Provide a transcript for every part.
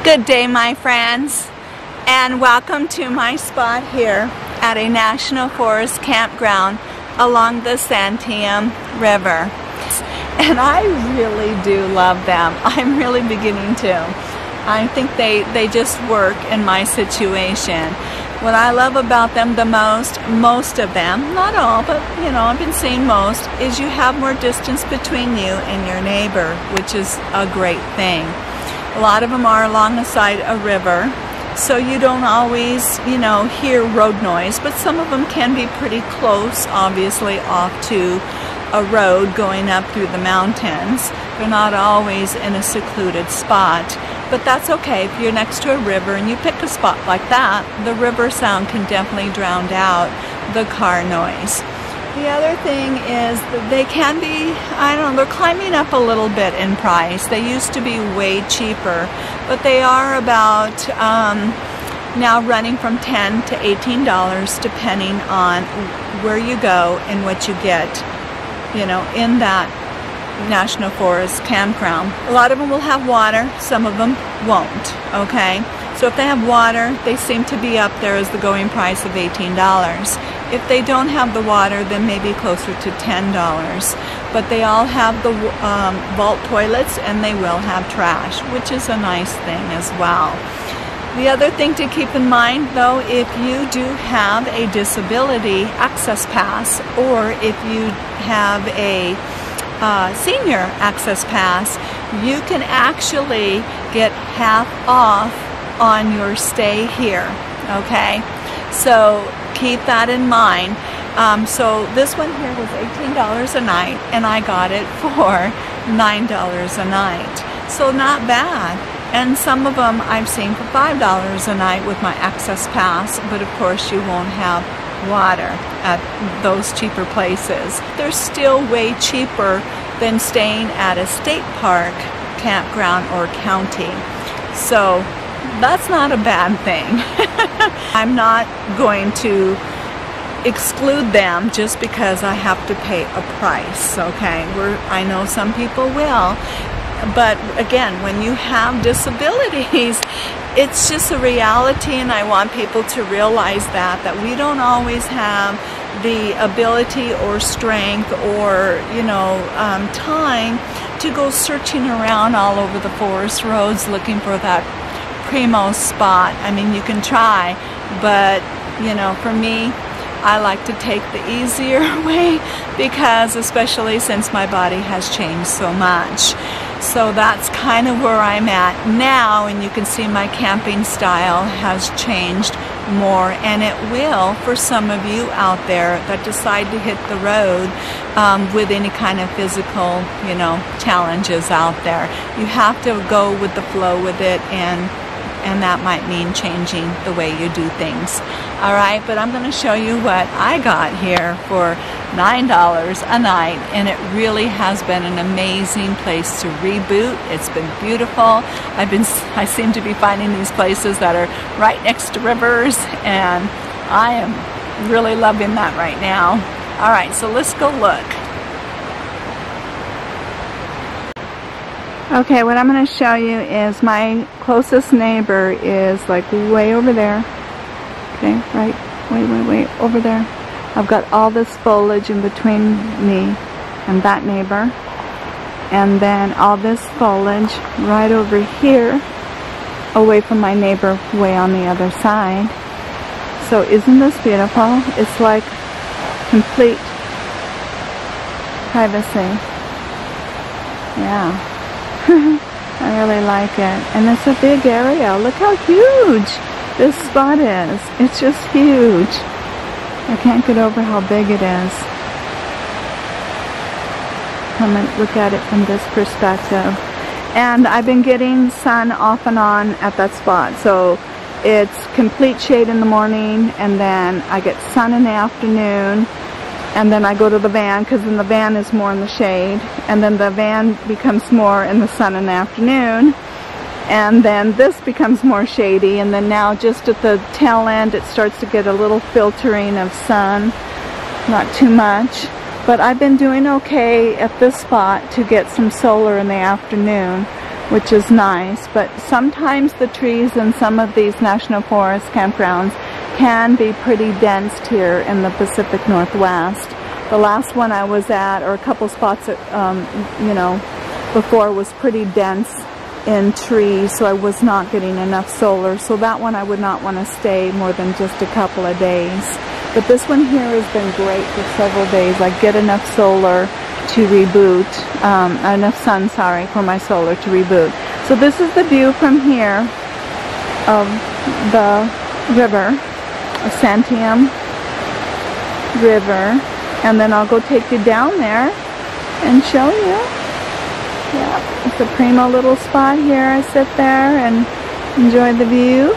Good day, my friends, and welcome to my spot here at a National Forest campground along the Santiam River. And I really do love them. I'm really beginning to. I think they just work in my situation. What I love about them the most of them, not all, but you know, I've been seeing most, is you have more distance between you and your neighbor, which is a great thing. A lot of them are along the side of a river, so you don't always, you know, hear road noise, but some of them can be pretty close, obviously, off to a road going up through the mountains. They're not always in a secluded spot, but that's okay. If you're next to a river and you pick a spot like that, the river sound can definitely drown out the car noise. The other thing is that they can be, I don't know, they're climbing up a little bit in price. They used to be way cheaper, but they are about now running from $10 to $18 depending on where you go and what you get, you know, in that National Forest campground. A lot of them will have water, some of them won't, okay? So if they have water, they seem to be up there as the going price of $18. If they don't have the water, then maybe closer to $10. But they all have the vault toilets, and they will have trash, which is a nice thing as well. The other thing to keep in mind, though, if you do have a disability access pass, or if you have a senior access pass, you can actually get half off on your stay here, okay? So keep that in mind. So this one here was $18 a night, and I got it for $9 a night. So not bad. And some of them I've seen for $5 a night with my access pass, but of course you won't have water at those cheaper places. They're still way cheaper than staying at a state park, campground, or county. So that's not a bad thing. I'm not going to exclude them just because I have to pay a price, okay? I know some people will, but again, when you have disabilities, it's just a reality, and I want people to realize that we don't always have the ability or strength or, you know, time to go searching around all over the forest roads looking for that primo spot. I mean, you can try, but you know, for me, I like to take the easier way, because especially since my body has changed so much. So that's kind of where I'm at now, and you can see my camping style has changed more, and it will for some of you out there that decide to hit the road with any kind of physical, you know, challenges out there. You have to go with the flow with it, and that might mean changing the way you do things. All right, but I'm going to show you what I got here for $9 a night, and it really has been an amazing place to reboot. It's been beautiful. I seem to be finding these places that are right next to rivers, and I am really loving that right now. All right, so let's go look. Okay, what I'm going to show you is my closest neighbor is like way over there. Okay, right, way over there. I've got all this foliage in between me and that neighbor. And then all this foliage right over here, away from my neighbor way on the other side. So isn't this beautiful? It's like complete privacy. Yeah. I really like it, and it's a big area. Look how huge this spot is. It's just huge. I can't get over how big it is. Come and look at it from this perspective. And I've been getting sun off and on at that spot, so it's complete shade in the morning, and then I get sun in the afternoon. And then I go to the van, because then the van is more in the shade, and then the van becomes more in the sun in the afternoon, and then this becomes more shady, and then now just at the tail end it starts to get a little filtering of sun, not too much. But I've been doing okay at this spot to get some solar in the afternoon. which is nice, but sometimes the trees in some of these national forest campgrounds can be pretty dense here in the Pacific Northwest. The last one I was at, or a couple spots that, you know, before, was pretty dense in trees, so I was not getting enough solar. So that one I would not want to stay more than just a couple of days. But this one here has been great for several days. I get enough solar to reboot, enough sun, sorry, for my solar to reboot. So this is the view from here of the river, Santiam River, and then I'll go take you down there and show you. Yeah, it's a primo little spot here. I sit there and enjoy the view.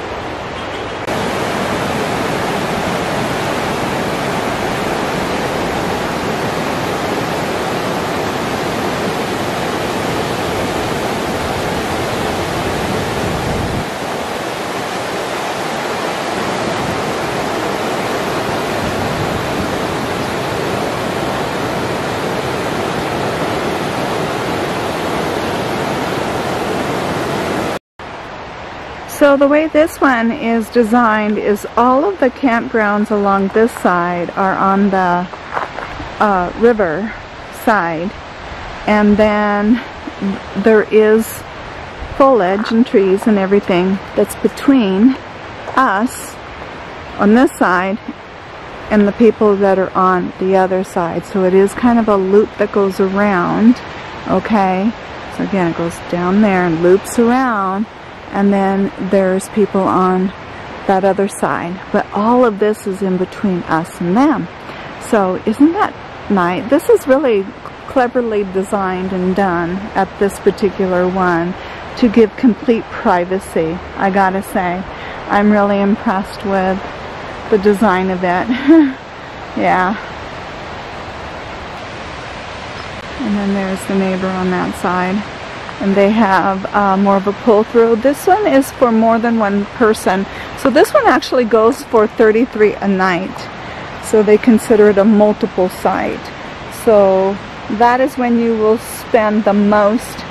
So the way this one is designed is all of the campgrounds along this side are on the river side, and then there is foliage and trees and everything that's between us on this side and the people that are on the other side. So it is kind of a loop that goes around, okay? So again, it goes down there and loops around, and then there's people on that other side. But all of this is in between us and them. So isn't that nice? This is really cleverly designed and done at this particular one to give complete privacy, I gotta say. I'm really impressed with the design of it. Yeah. And then there's the neighbor on that side. And they have more of a pull-through. This one is for more than one person. So this one actually goes for $33 a night. So they consider it a multiple site. So that is when you will spend the most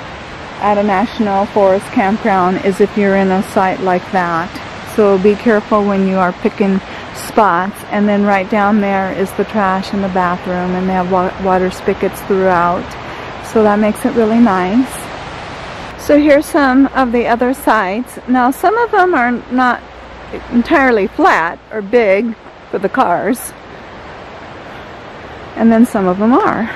at a national forest campground, is if you're in a site like that. So be careful when you are picking spots. And then right down there is the trash and the bathroom, and they have water spigots throughout. So that makes it really nice. So here's some of the other sites. Now some of them are not entirely flat or big for the cars, and then some of them are.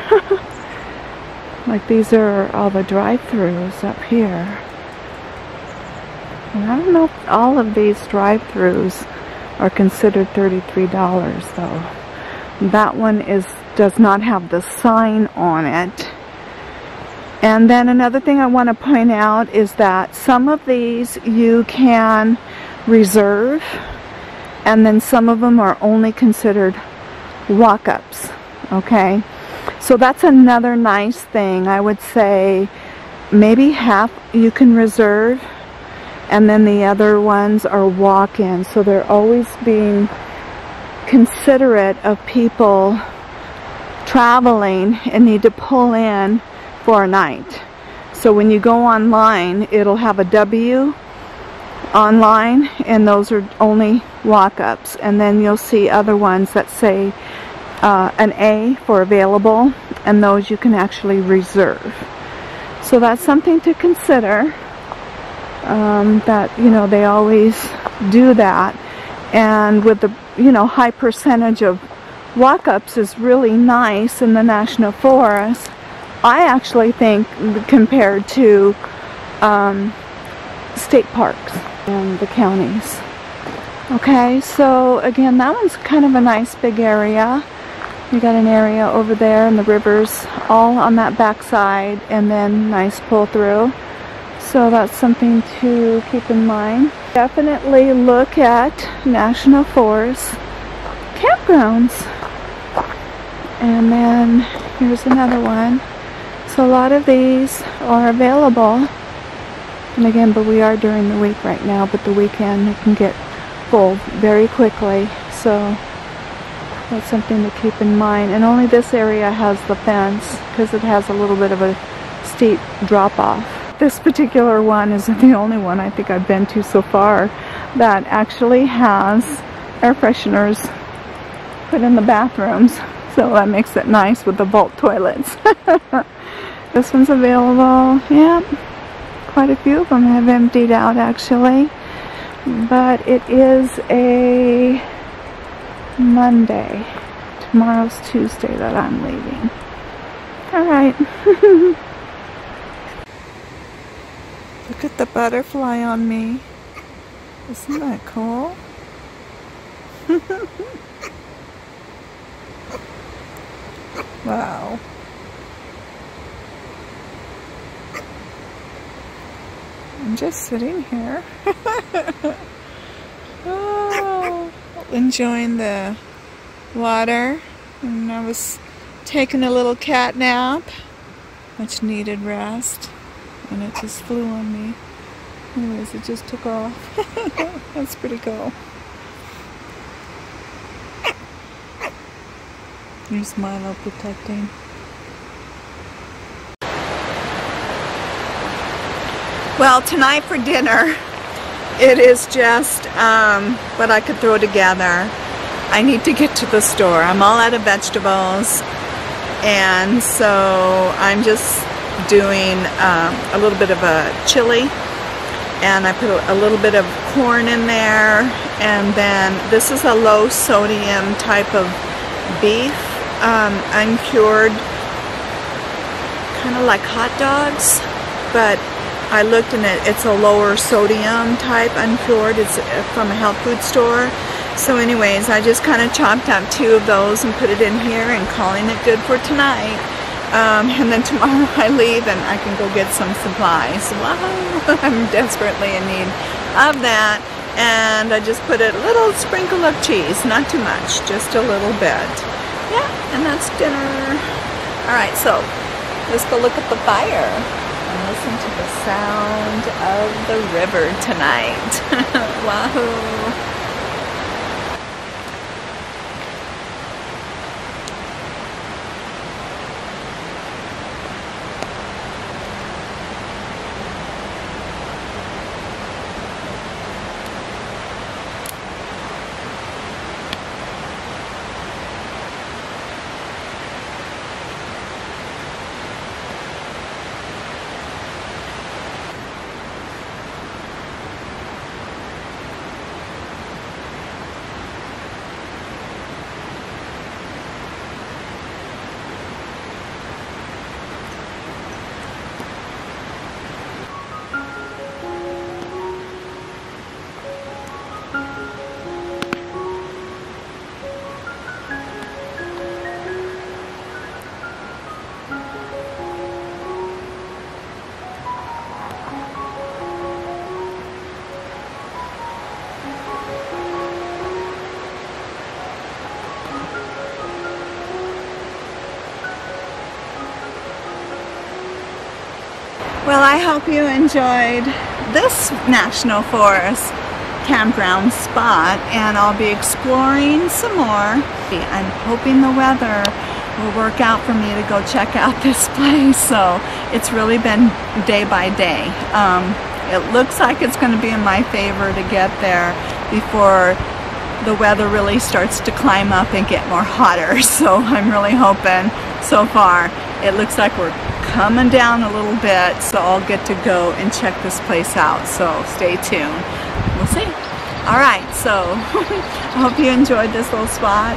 Like these are all the drive-throughs up here. And I don't know if all of these drive-throughs are considered $33 though. That one does not have the sign on it. And then another thing I want to point out is that some of these you can reserve, and then some of them are only considered walk-ups, okay? So that's another nice thing. I would say maybe half you can reserve, and then the other ones are walk-in. So they're always being considerate of people traveling and need to pull in for a night. So when you go online, it'll have a W online, and those are only walk-ups. And then you'll see other ones that say an A for available, and those you can actually reserve. So that's something to consider, that, you know, they always do that. And with the, you know, high percentage of walk-ups is really nice in the national forest. I actually think, compared to state parks and the counties. Okay, so again, that one's kind of a nice big area. You got an area over there, and the river's all on that back side, and then nice pull through. So that's something to keep in mind. Definitely look at national forest campgrounds. And then here's another one. So a lot of these are available, and again, but we are during the week right now, but the weekend it can get full very quickly, so that's something to keep in mind. And only this area has the fence, because it has a little bit of a steep drop off. this particular one is the only one I think I've been to so far that actually has air fresheners put in the bathrooms. So that makes it nice with the vault toilets. This one's available. Yeah, quite a few of them have emptied out actually. But it is a Monday. Tomorrow's Tuesday that I'm leaving. Alright. Look at the butterfly on me. Isn't that cool? Wow. I'm just sitting here. Oh, enjoying the water. And I was taking a little cat nap. Much needed rest. And it just flew on me. Anyways, it just took off. That's pretty cool. Here's Milo protecting. Well, tonight for dinner, it is just what I could throw together. I need to get to the store. I'm all out of vegetables, and so I'm just doing a little bit of a chili, and I put a little bit of corn in there, and then this is a low sodium type of beef, uncured, kind of like hot dogs, but I looked and it's a lower sodium type uncured. It's from a health food store. So anyways, I just kind of chopped up 2 of those and put it in here and calling it good for tonight. And then tomorrow I leave and I can go get some supplies. Wow, I'm desperately in need of that. And I just put a little sprinkle of cheese, not too much, just a little bit. Yeah, and that's dinner. Alright, so let's go look at the fire and listen to the sound of the river tonight. Wahoo! Well, I hope you enjoyed this National Forest campground spot, and I'll be exploring some more. I'm hoping the weather will work out for me to go check out this place. So it's really been day by day. It looks like it's going to be in my favor to get there before the weather really starts to climb up and get more hotter. So I'm really hoping. So far it looks like we're coming down a little bit, so I'll get to go and check this place out. So stay tuned. We'll see. Alright, so I hope you enjoyed this little spot,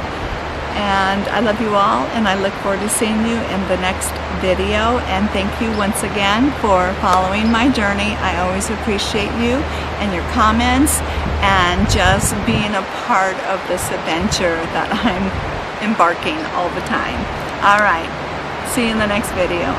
and I love you all, and I look forward to seeing you in the next video. And thank you once again for following my journey. I always appreciate you and your comments and just being a part of this adventure that I'm embarking all the time. Alright, see you in the next video.